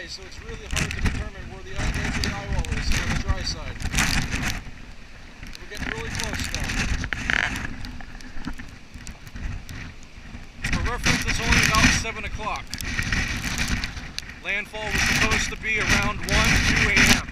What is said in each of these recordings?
dry, so it's really hard to determine where the edge of the eye wall is on the dry side. We're getting really close now. For reference, it's only about 7 o'clock. Landfall was supposed to be around 1, 2 a.m.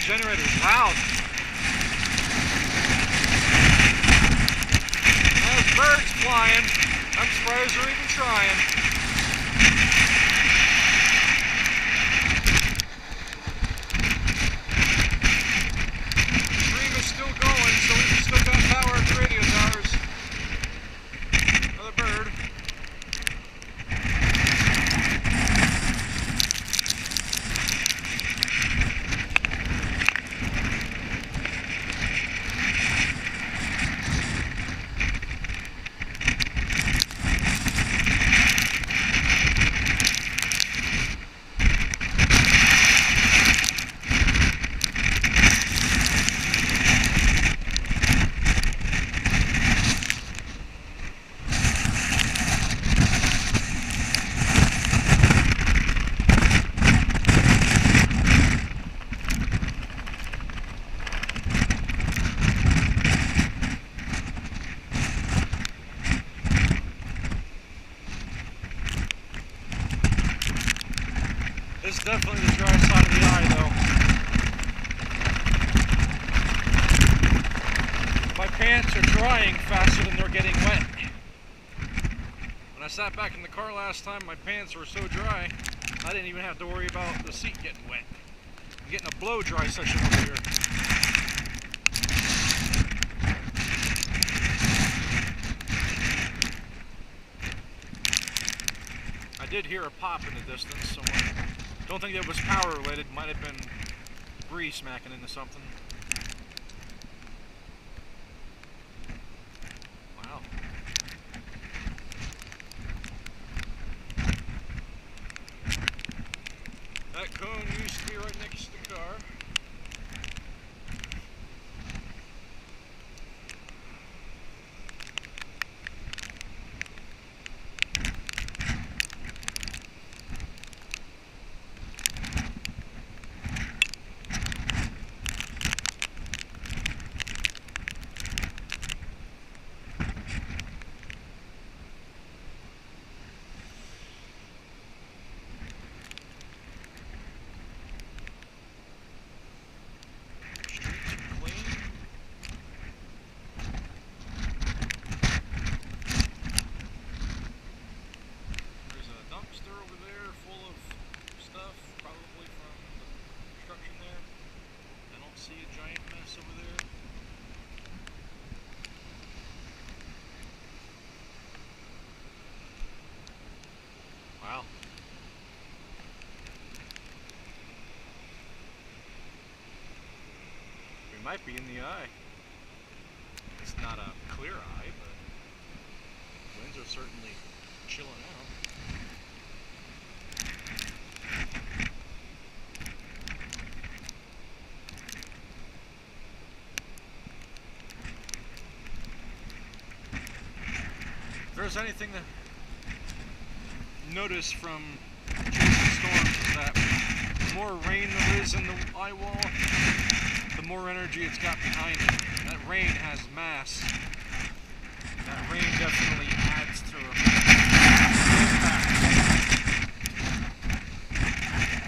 Generator's loud. There's birds flying. I'm surprised they're even trying. The stream is still going, so we've still got power at the radio towers. Another bird. This is definitely the dry side of the eye, though. My pants are drying faster than they're getting wet. When I sat back in the car last time, my pants were so dry, I didn't even have to worry about the seat getting wet. I'm getting a blow dry session over here. I did hear a pop in the distance somewhere. Don't think that was power related, might have been debris smacking into something. Wow. That cone used to be right next to the car. might be in the eye. It's not a clear eye, but winds are certainly chilling out. If there's anything to notice from chasing storms is that the more rain there is in the eye wall, the more energy it's got behind it. That rain has mass. That rain definitely adds to the impact.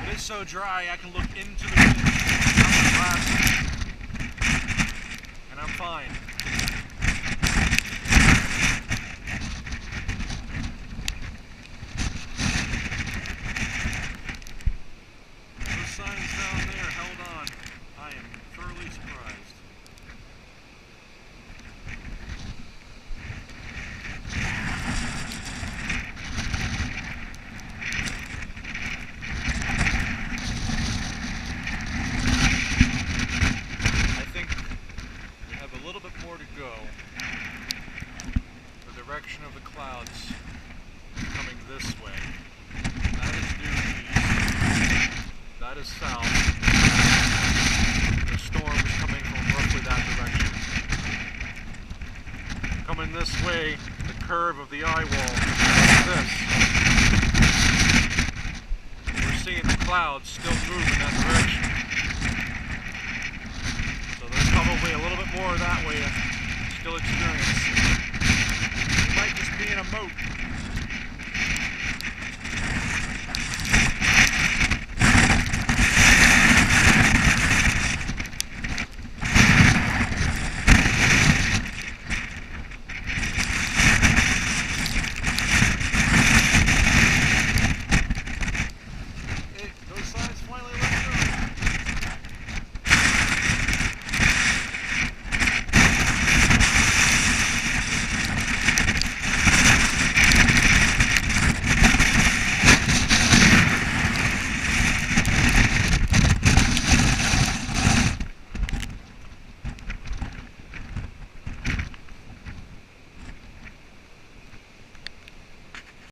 It is so dry I can look into the wind without my glasses, and I'm fine. Those signs down there held on. I am thoroughly surprised. I think we have a little bit more to go. The direction of the clouds coming this way. That is due east. That is south. The storm is coming from roughly that direction. Coming this way, the curve of the eye wall is this. We're seeing the clouds still